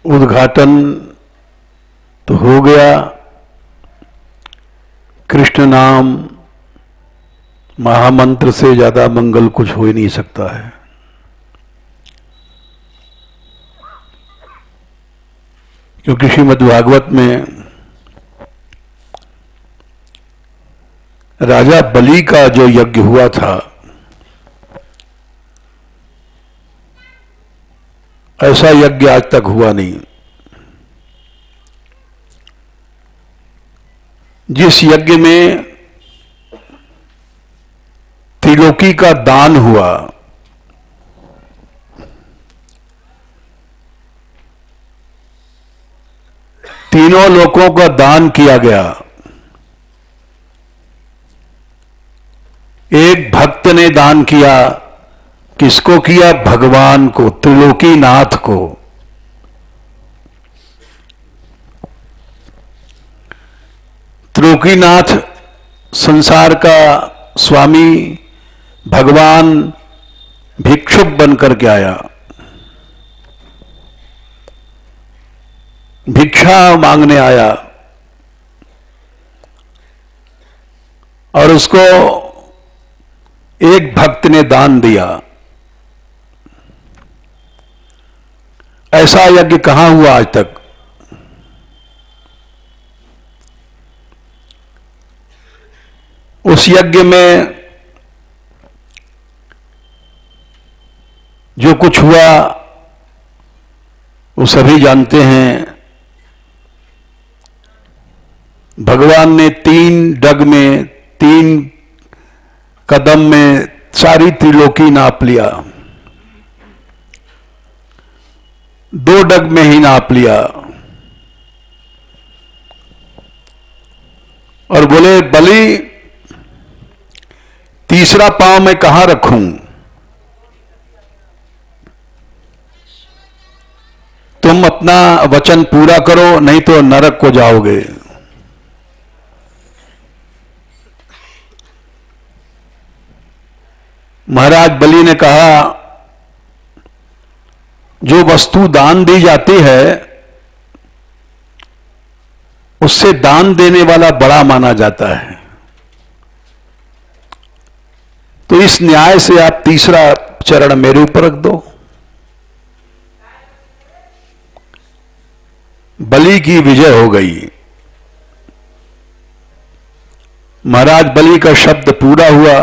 उद्घाटन तो हो गया। कृष्ण नाम महामंत्र से ज्यादा मंगल कुछ हो ही नहीं सकता है। क्योंकि श्रीमद् भागवत में राजा बलि का जो यज्ञ हुआ था, ऐसा यज्ञ आज तक हुआ नहीं। जिस यज्ञ में त्रिलोकी का दान हुआ, तीनों लोकों का दान किया गया। एक भक्त ने दान किया, किसको किया? भगवान को, त्रिलोकी नाथ को। त्रिलोकीनाथ संसार का स्वामी भगवान भिक्षुक बनकर के आया, भिक्षा मांगने आया, और उसको एक भक्त ने दान दिया। ऐसा यज्ञ कहां हुआ आज तक? उस यज्ञ में जो कुछ हुआ वो सभी जानते हैं। भगवान ने 3 डग में, 3 कदम में सारी त्रिलोकी नाप लिया, 2 डग में ही नाप लिया, और बोले बलि तीसरा पांव मैं कहां रखूं? तुम अपना वचन पूरा करो, नहीं तो नरक को जाओगे। महाराज बलि ने कहा, जो वस्तु दान दी जाती है उससे दान देने वाला बड़ा माना जाता है। तो इस न्याय से आप तीसरा चरण मेरे ऊपर रख दो। बलि की विजय हो गई। महाराज बलि का शब्द पूरा हुआ,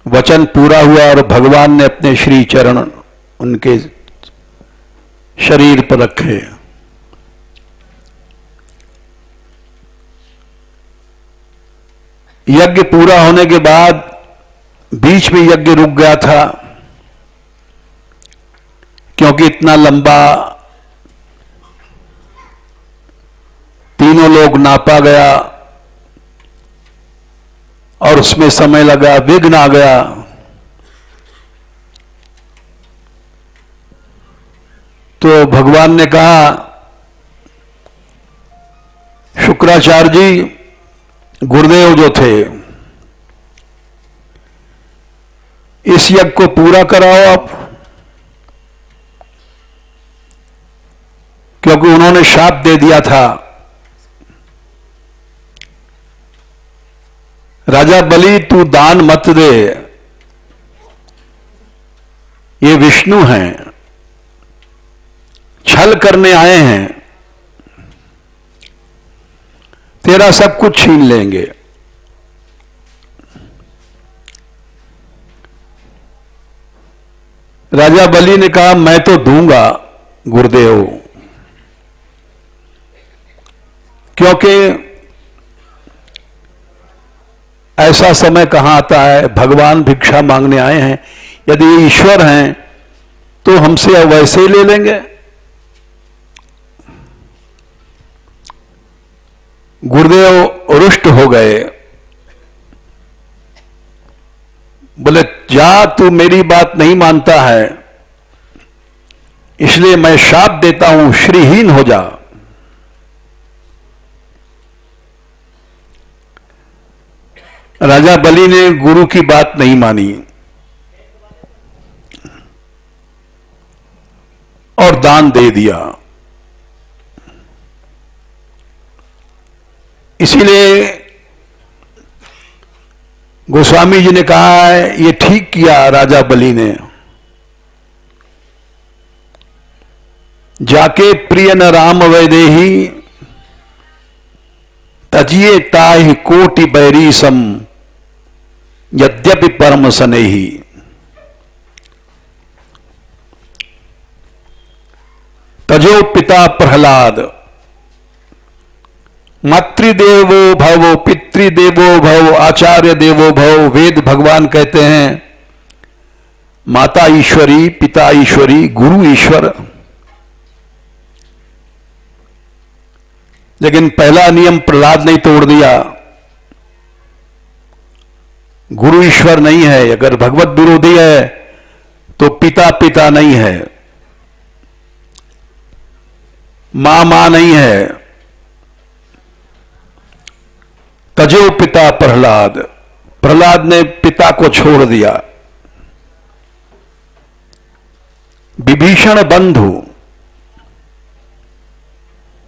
वचन पूरा हुआ, और भगवान ने अपने श्री चरण उनके शरीर पर रखे। यज्ञ पूरा होने के बाद बीच में यज्ञ रुक गया था, क्योंकि इतना लंबा तीनों लोग नापा गया और उसमें समय लगा, विघ्न आ गया। तो भगवान ने कहा, शुक्राचार्य जी, गुरुदेव जो थे, इस यज्ञ को पूरा कराओ आप, क्योंकि उन्होंने शाप दे दिया था। राजा बलि, तू दान मत दे, ये विष्णु हैं, छल करने आए हैं, तेरा सब कुछ छीन लेंगे। राजा बलि ने कहा, मैं तो दूंगा गुरुदेव, क्योंकि ऐसा समय कहां आता है, भगवान भिक्षा मांगने आए हैं। यदि ये ईश्वर हैं तो हमसे वैसे ही ले लेंगे। गुरुदेव रुष्ट हो गए, बोले जा, तू मेरी बात नहीं मानता है, इसलिए मैं शाप देता हूं, श्रीहीन हो जा। राजा बलि ने गुरु की बात नहीं मानी और दान दे दिया। इसीलिए गोस्वामी जी ने कहा है ये ठीक किया राजा बलि ने, जाके प्रिय न राम वैदेही तजिए ताहि कोटि बैरी सम यद्यपि परम सनेही। तजो पिता प्रहलाद मातृदेवो भव पितृदेवो भव आचार्य देवो भव। वेद भगवान कहते हैं माता ईश्वरी, पिता ईश्वरी, गुरु ईश्वर। लेकिन पहला नियम प्रहलाद ने तोड़ दिया। गुरु ईश्वर नहीं है, अगर भगवत विरोधी है तो पिता पिता नहीं है, मां मां नहीं है। तजो पिता प्रहलाद, प्रहलाद ने पिता को छोड़ दिया। विभीषण बंधु,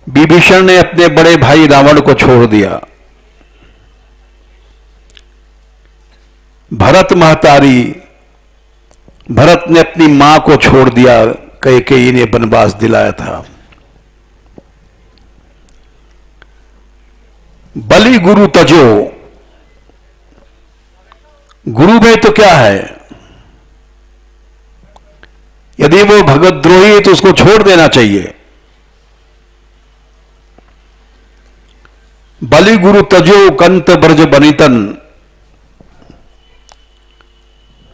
विभीषण ने अपने बड़े भाई रावण को छोड़ दिया। भरत महतारी, भरत ने अपनी मां को छोड़ दिया, कैकेयी ने वनवास दिलाया था। बलि गुरु तजो, गुरु में तो क्या है, यदि वो भगतद्रोही है तो उसको छोड़ देना चाहिए। बलि गुरु तजो कंत ब्रज बनितन,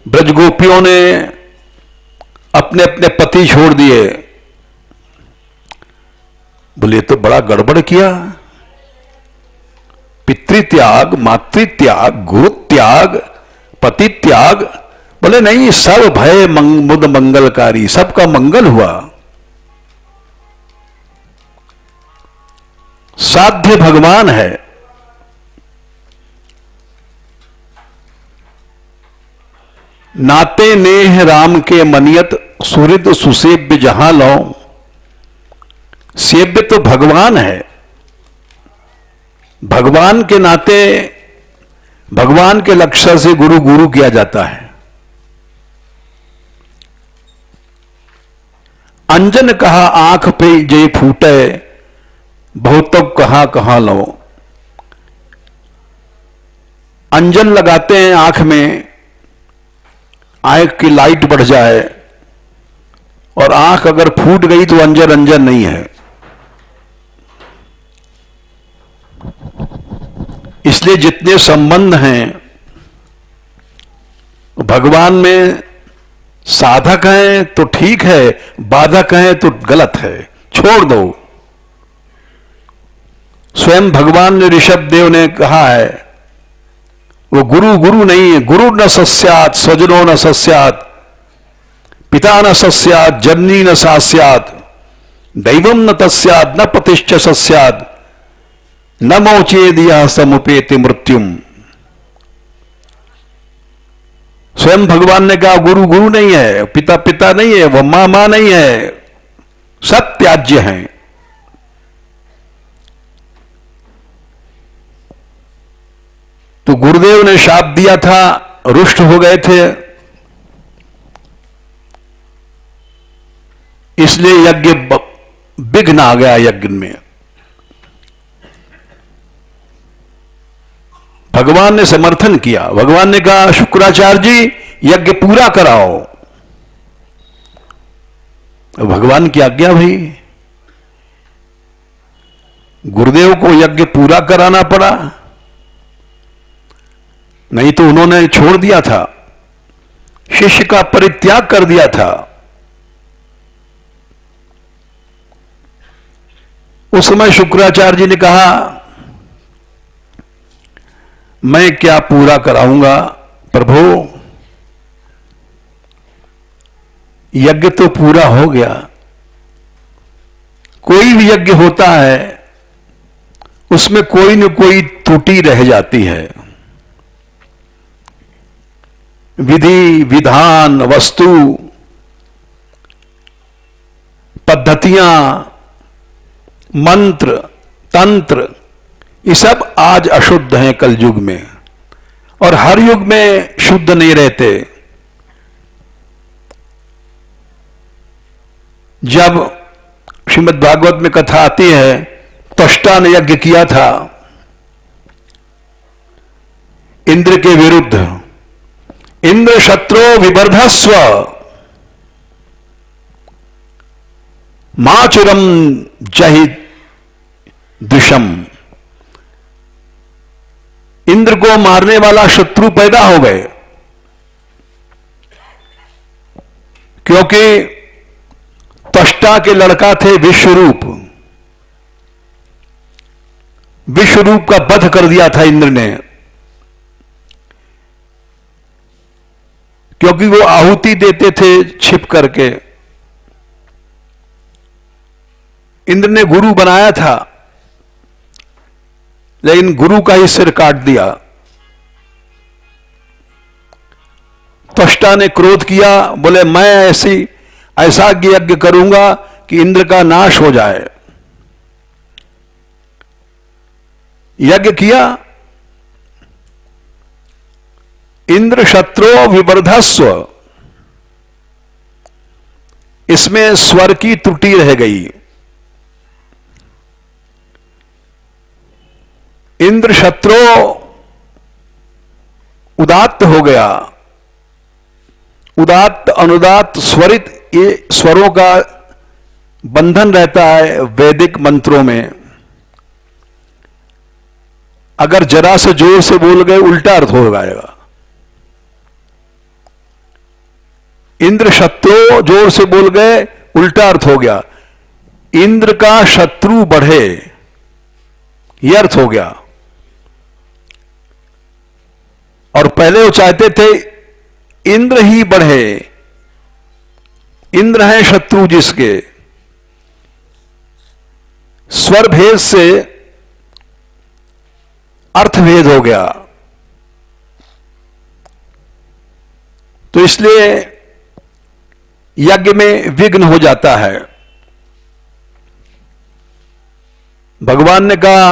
ब्रजगोपियों ने अपने अपने पति छोड़ दिए। बोले तो बड़ा गड़बड़ किया, पितृत्याग, मातृत्याग, गुरु त्याग, पति त्याग। बोले नहीं, सब भय मुद मंगलकारी, सबका मंगल हुआ। साध्य भगवान है। नाते नेह राम के मनियत, सुहृद सुसेव्य जहां लो। सेव्य तो भगवान है। भगवान के नाते, भगवान के लक्ष्य से गुरु गुरु किया जाता है। अंजन कहा आंख पे जे फूटे, बहुतब कहां कहां लो। अंजन लगाते हैं आंख में, आंख की लाइट बढ़ जाए, और आंख अगर फूट गई तो अंजन अंजन नहीं है। इसलिए जितने संबंध हैं भगवान में, साधक हैं तो ठीक है, बाधक हैं तो गलत है, छोड़ दो। स्वयं भगवान ने, ऋषभ देव ने कहा है, वो गुरु गुरु नहीं है। गुरु न सस्यात स्वजनो न सस्यात, पिता न सस्यात जननी न सास्यात, दैवम न तस्यात न पतिश्च सस्यात, न मोचेदिया समुपेति मृत्युम। स्वयं भगवान ने कहा गुरु गुरु नहीं है, पिता पिता नहीं है, वह मां मां नहीं है, सब त्याज्य हैं। तो गुरुदेव ने शाप दिया था, रुष्ट हो गए थे, इसलिए यज्ञ विघ्न आ गया यज्ञ में। भगवान ने समर्थन किया। भगवान ने कहा शुक्राचार्य जी यज्ञ पूरा कराओ। भगवान की आज्ञा भाई, गुरुदेव को यज्ञ पूरा कराना पड़ा, नहीं तो उन्होंने छोड़ दिया था, शिष्य का परित्याग कर दिया था। उस समय शुक्राचार्य जी ने कहा मैं क्या पूरा कराऊंगा प्रभु, यज्ञ तो पूरा हो गया। कोई भी यज्ञ होता है उसमें कोई न कोई त्रुटि रह जाती है। विधि विधान वस्तु पद्धतियां, मंत्र, तंत्र, ये सब आज अशुद्ध हैं कलयुग में, और हर युग में शुद्ध नहीं रहते। जब श्रीमद् भागवत में कथा आती है, त्वष्टा ने यज्ञ किया था इंद्र के विरुद्ध, इंद्र शत्रो विवर्धस्व माचुरम जहि दुषम। इंद्र को मारने वाला शत्रु पैदा हो गए, क्योंकि त्वष्टा के लड़का थे विश्वरूप। विश्वरूप का वध कर दिया था इंद्र ने, क्योंकि वो आहुति देते थे छिप करके। इंद्र ने गुरु बनाया था, लेकिन गुरु का ही सिर काट दिया। त्वष्टा ने क्रोध किया, बोले मैं ऐसा यज्ञ करूंगा कि इंद्र का नाश हो जाए। यज्ञ किया, इंद्र शत्रो विवर्धस्व, इसमें स्वर की त्रुटि रह गई। इंद्र शत्रु उदात्त हो गया। उदात्त, अनुदात्त, स्वरित, ये स्वरों का बंधन रहता है वैदिक मंत्रों में। अगर जरा से जोर से बोल गए उल्टा अर्थ हो जाएगा। इंद्र शत्रु जोर से बोल गए उल्टा अर्थ हो गया। इंद्र का शत्रु बढ़े, यह अर्थ हो गया। और पहले वो चाहते थे इंद्र ही बढ़े, इंद्र है शत्रु जिसके। स्वर भेद से अर्थभेद हो गया। तो इसलिए यज्ञ में विघ्न हो जाता है। भगवान ने कहा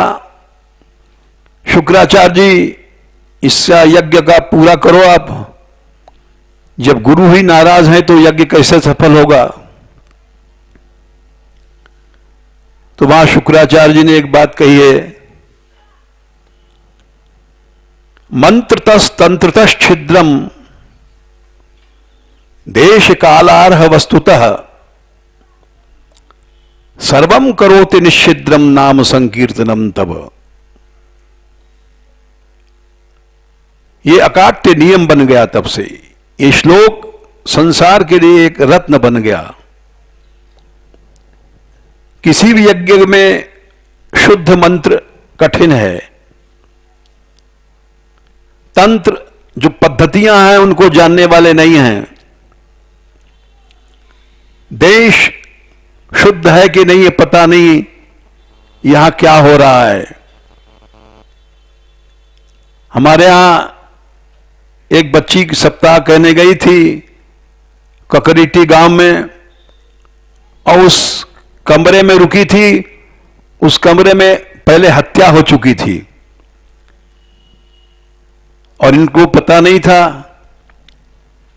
शुक्राचार्य जी, इसका यज्ञ का पूरा करो आप। जब गुरु ही नाराज हैं तो यज्ञ कैसे सफल होगा। तो वहां शुक्राचार्य जी ने एक बात कही है, मंत्रतस् तंत्रतस् छिद्रम देश कालार्ह वस्तुतः सर्वम करोति निश्चिद्रम नाम संकीर्तनम तब। ये अकाट्य नियम बन गया। तब से ये श्लोक संसार के लिए एक रत्न बन गया। किसी भी यज्ञ में शुद्ध मंत्र कठिन है। तंत्र जो पद्धतियां हैं उनको जानने वाले नहीं हैं। देश शुद्ध है कि नहीं ये पता नहीं, यहां क्या हो रहा है। हमारे यहां एक बच्ची की सप्ताह कहने गई थी ककरीटी गांव में, और उस कमरे में रुकी थी। उस कमरे में पहले हत्या हो चुकी थी और इनको पता नहीं था।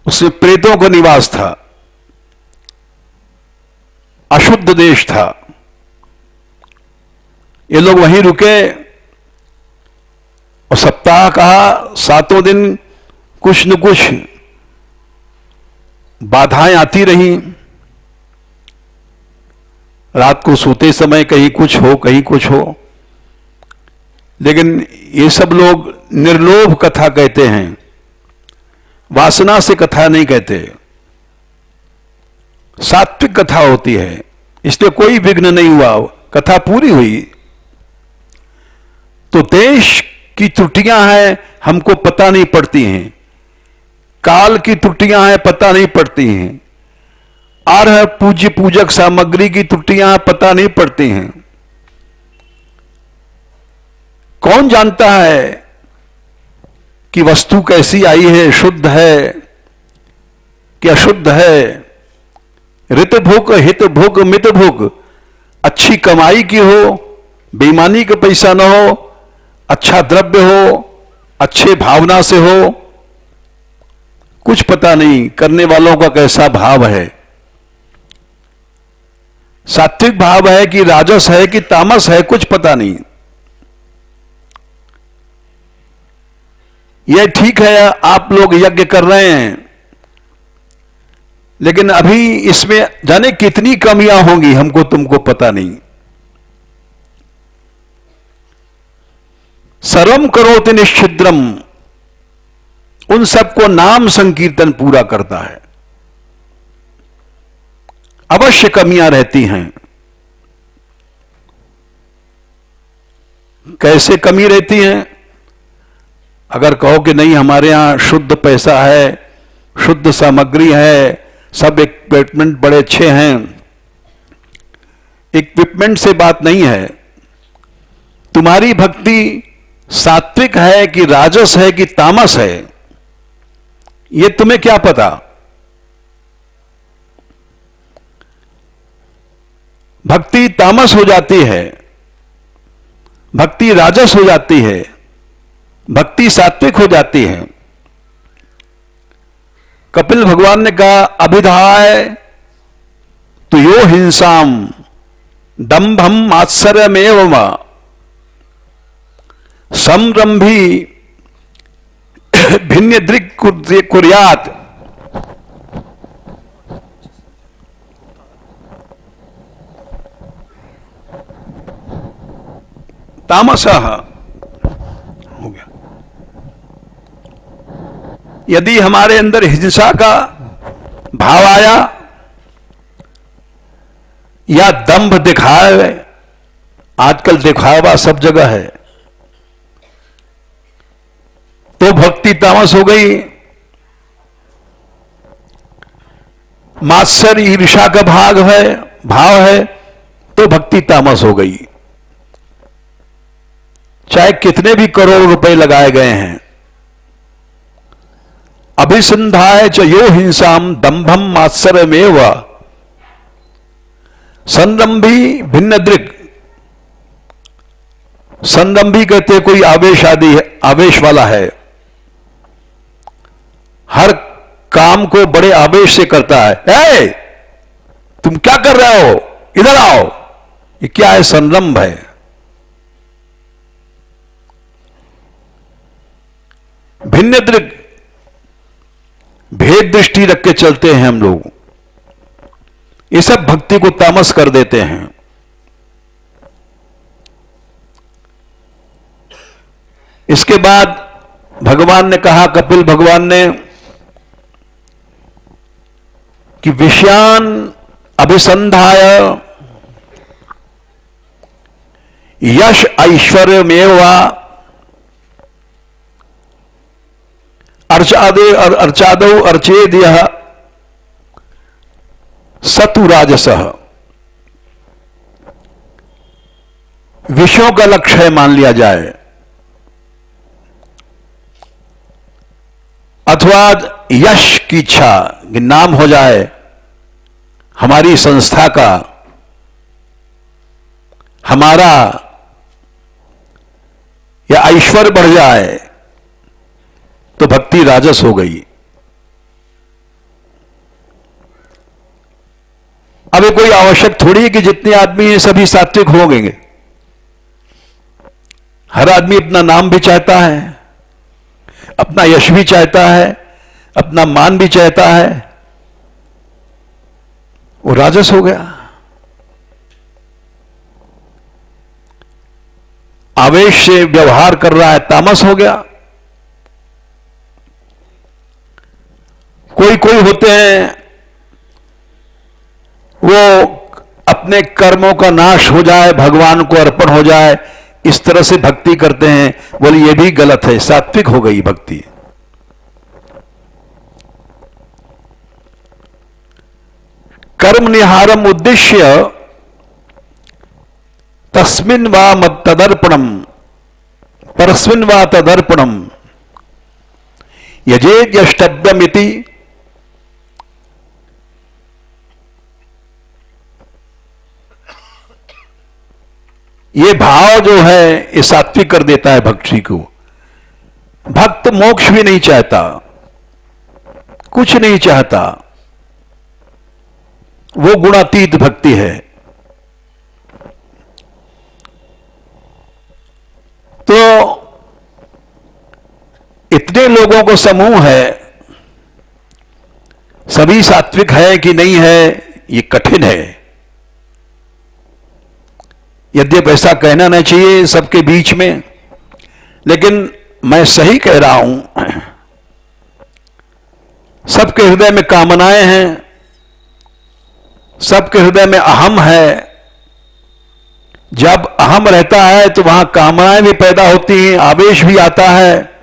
उसमें प्रेतों का निवास था, अशुद्ध देश था। ये लोग वहीं रुके और सप्ताह कहा, 7 दिन कुछ न कुछ बाधाएं आती रहीं। रात को सोते समय कहीं कुछ हो कहीं कुछ हो। लेकिन ये सब लोग निर्लोभ कथा कहते हैं, वासना से कथा नहीं कहते। सात्विक कथा होती है, इसलिए कोई विघ्न नहीं हुआ, कथा पूरी हुई। तो देश की त्रुटियां हैं, हमको पता नहीं पड़ती हैं। काल की त्रुटियां हैं, पता नहीं पड़ती हैं। आर्ह पूज्य पूजक सामग्री की त्रुटियां पता नहीं पड़ती हैं। कौन जानता है कि वस्तु कैसी आई है, शुद्ध है कि अशुद्ध है, ऋत भुक हित भुक मित भुक, अच्छी कमाई की हो, बेईमानी का पैसा न हो, अच्छा द्रव्य हो, अच्छे भावना से हो, कुछ पता नहीं करने वालों का कैसा भाव है, सात्विक भाव है कि राजस है कि तामस है, कुछ पता नहीं। यह ठीक है आप लोग यज्ञ कर रहे हैं, लेकिन अभी इसमें जाने कितनी कमियां होंगी, हमको तुमको पता नहीं। सर्वम करोति निश्चिद्रम, उन सबको नाम संकीर्तन पूरा करता है। अवश्य कमियां रहती हैं। कैसे कमी रहती हैं? अगर कहो कि नहीं हमारे यहां शुद्ध पैसा है, शुद्ध सामग्री है, सब इक्विपमेंट बड़े अच्छे हैं, इक्विपमेंट से बात नहीं है। तुम्हारी भक्ति सात्विक है कि राजस है कि तामस है, यह तुम्हें क्या पता? भक्ति तामस हो जाती है, भक्ति राजस हो जाती है, भक्ति सात्विक हो जाती है। कपिल भगवान ने कहा अभिधाय तो यो हिंसाम दंभम आत्सर्यमेव संरंभी भिन्न दृक् कुर्यात। तामसः हो गया। यदि हमारे अंदर हिंसा का भाव आया या दंभ दिखावे, आजकल दिखावा सब जगह है, तो भक्ति तामस हो गई। मात्सर्य ईर्षा का भाव है तो भक्ति तामस हो गई। चाहे कितने भी करोड़ रुपए लगाए गए हैं, अभिसंधाय च यो हिंसाम दंभम मात्सर्यमेव संरंभी भिन्न दृक्। संरंभी कहते कोई आवेश वाला है, हर काम को बड़े आवेश से करता है। ए, तुम क्या कर रहे हो, इधर आओ, ये क्या है? संरंभ है। भिन्न दृक्, भेद दृष्टि रख के चलते हैं हम लोग, ये सब भक्ति को तामस कर देते हैं। इसके बाद भगवान ने कहा, कपिल भगवान ने, कि विषयान अभिसंधाय यश ऐश्वर्यमेव अर्चादो अर्चेद यह सतु राजसः। विषयों का लक्ष्य मान लिया जाए, अथवा यश की इच्छा कि नाम हो जाए हमारी संस्था का, हमारा, या ऐश्वर्य बढ़ जाए, तो भक्ति राजस हो गई। अब ये कोई आवश्यक थोड़ी है कि जितने आदमी हैं सभी सात्विक हो गएंगे। हर आदमी अपना नाम भी चाहता है, अपना यश भी चाहता है, अपना मान भी चाहता है, वो राजस हो गया। आवेश से व्यवहार कर रहा है, तामस हो गया। कोई कोई होते हैं वो अपने कर्मों का नाश हो जाए, भगवान को अर्पण हो जाए, इस तरह से भक्ति करते हैं। बोले ये भी गलत है, सात्विक हो गई भक्ति। कर्म निहारम उद्देश्य तस्मिन् वा तदर्पणम परस्मिन् वा तदर्पणम यजेद्यष्टब्दमिति ये भाव जो है ये सात्विक कर देता है भक्ति को। भक्त मोक्ष भी नहीं चाहता, कुछ नहीं चाहता, वो गुणातीत भक्ति है। तो इतने लोगों को समूह है, सभी सात्विक है कि नहीं है ये कठिन है। यद्यपि ऐसा कहना नहीं चाहिए सबके बीच में, लेकिन मैं सही कह रहा हूं। सबके हृदय में कामनाएं हैं, सबके हृदय में अहम है। जब अहम रहता है तो वहां कामनाएं भी पैदा होती हैं, आवेश भी आता है।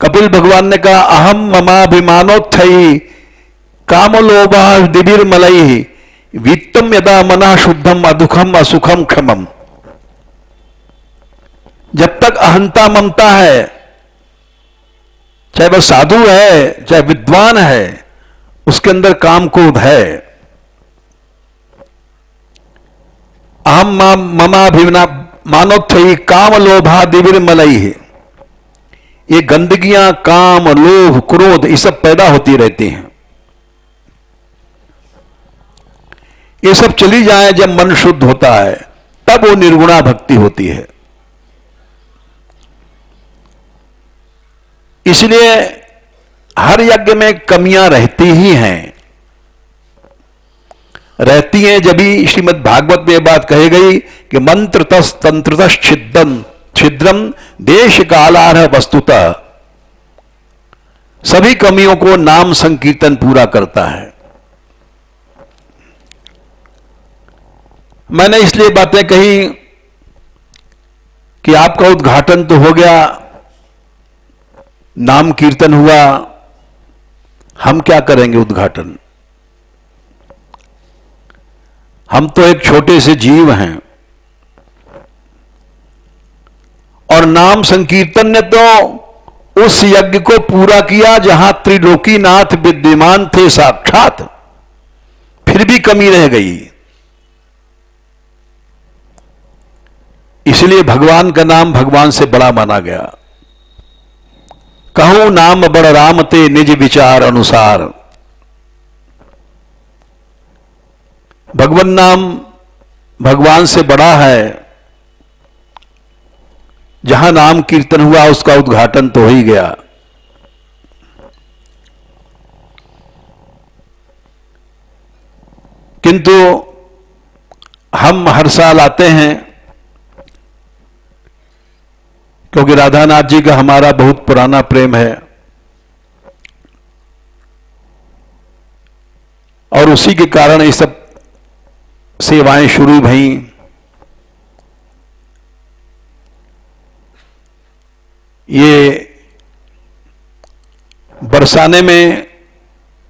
कपिल भगवान ने कहा अहम ममाभिमानोत्थई कामलोभा दिभिर्मलई वित्तम यदा मना शुद्धम अदुखम असुखम क्षमम। जब तक अहंता ममता है, चाहे वह साधु है चाहे विद्वान है, उसके अंदर काम क्रोध है। अहम ममाभिमानोत्थई काम लोभा दिभिर्मलई, ये गंदगियां काम लोभ क्रोध ये सब पैदा होती रहती हैं। ये सब चली जाए जब मन शुद्ध होता है, तब वो निर्गुणा भक्ति होती है। इसलिए हर यज्ञ में कमियां रहती ही हैं, रहती हैं। जब भी श्रीमद् भागवत में बात कही गई कि मंत्रतस् तंत्रतस् छिद्रम देश कालारह वस्तुतः, सभी कमियों को नाम संकीर्तन पूरा करता है। मैंने इसलिए बातें कही कि आपका उद्घाटन तो हो गया, नाम कीर्तन हुआ, हम क्या करेंगे उद्घाटन? हम तो एक छोटे से जीव हैं, और नाम संकीर्तन ने तो उस यज्ञ को पूरा किया जहां त्रिलोकीनाथ विद्यमान थे साक्षात, फिर भी कमी रह गई। इसलिए भगवान का नाम भगवान से बड़ा माना गया। कहूं नाम बड़ राम ते निज विचार अनुसार। भगवान नाम भगवान से बड़ा है। जहां नाम कीर्तन हुआ उसका उद्घाटन तो हो ही गया। किंतु हम हर साल आते हैं, क्योंकि राधानाथ जी का हमारा बहुत पुराना प्रेम है, और उसी के कारण ये सब सेवाएं शुरू भई। ये बरसाने में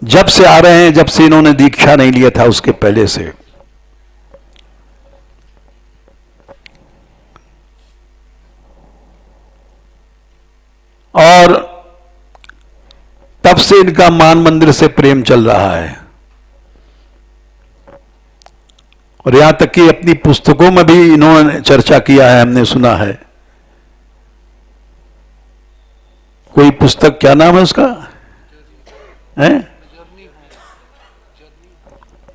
जब से आ रहे हैं, जब से इन्होंने दीक्षा नहीं लिया था उसके पहले से। और तब से इनका मान मंदिर से प्रेम चल रहा है। और यहां तक कि अपनी पुस्तकों में भी इन्होंने चर्चा किया है, हमने सुना है। कोई पुस्तक, क्या नाम है उसका? है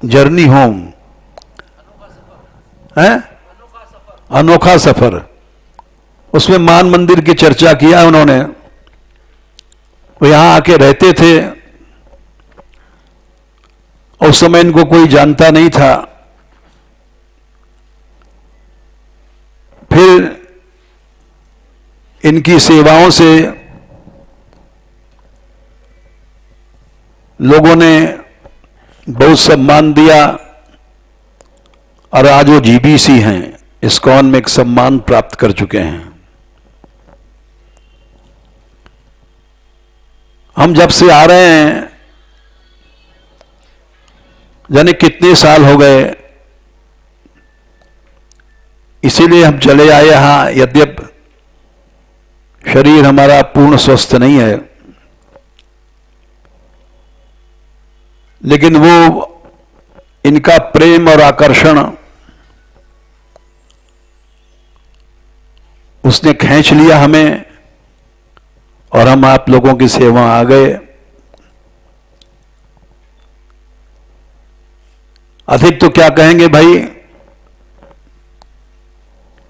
जर्नी होम, है अनोखा सफर। उसमें मान मंदिर की चर्चा किया उन्होंने। वो यहां आके रहते थे, उस समय इनको कोई जानता नहीं था। फिर इनकी सेवाओं से लोगों ने बहुत सम्मान दिया, और आज वो जीबीसी हैं, इस्कॉन में एक सम्मान प्राप्त कर चुके हैं। हम जब से आ रहे हैं, जाने कितने साल हो गए, इसीलिए हम चले आए यहां। यद्यपि शरीर हमारा पूर्ण स्वस्थ नहीं है, लेकिन वो इनका प्रेम और आकर्षण उसने खींच लिया हमें और हम आप लोगों की सेवा आ गए। अधिक तो क्या कहेंगे भाई,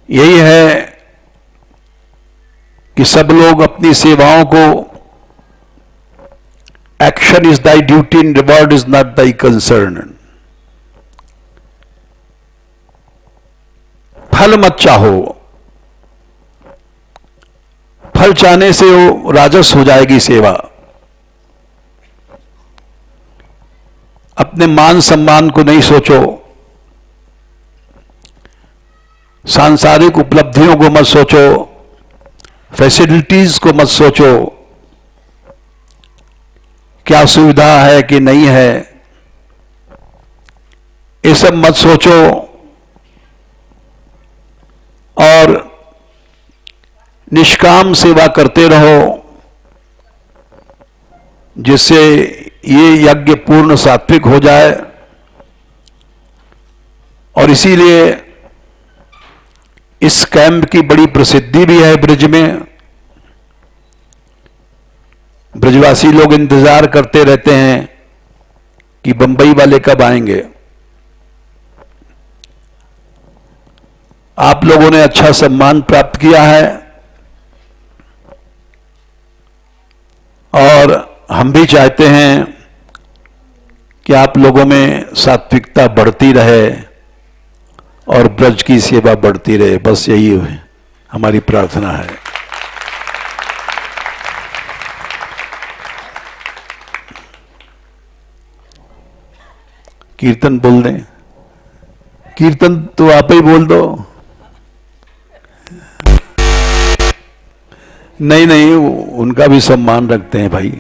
यही है कि सब लोग अपनी सेवाओं को action is thy duty and reward is not thy concern, फल मत चाहो, फल चाहने से वो राजस हो जाएगी सेवा। अपने मान सम्मान को नहीं सोचो, सांसारिक उपलब्धियों को मत सोचो, फैसिलिटीज को मत सोचो, क्या सुविधा है कि नहीं है, ये सब मत सोचो। और निष्काम सेवा करते रहो, जिससे ये यज्ञ पूर्ण सात्विक हो जाए। और इसीलिए इस कैंप की बड़ी प्रसिद्धि भी है ब्रज में। ब्रजवासी लोग इंतजार करते रहते हैं कि बंबई वाले कब आएंगे। आप लोगों ने अच्छा सम्मान प्राप्त किया है और हम भी चाहते हैं कि आप लोगों में सात्विकता बढ़ती रहे और ब्रज की सेवा बढ़ती रहे। बस यही हमारी प्रार्थना है। कीर्तन बोल दें, कीर्तन तो आप ही बोल दो। नहीं नहीं, उनका भी सम्मान रखते हैं भाई।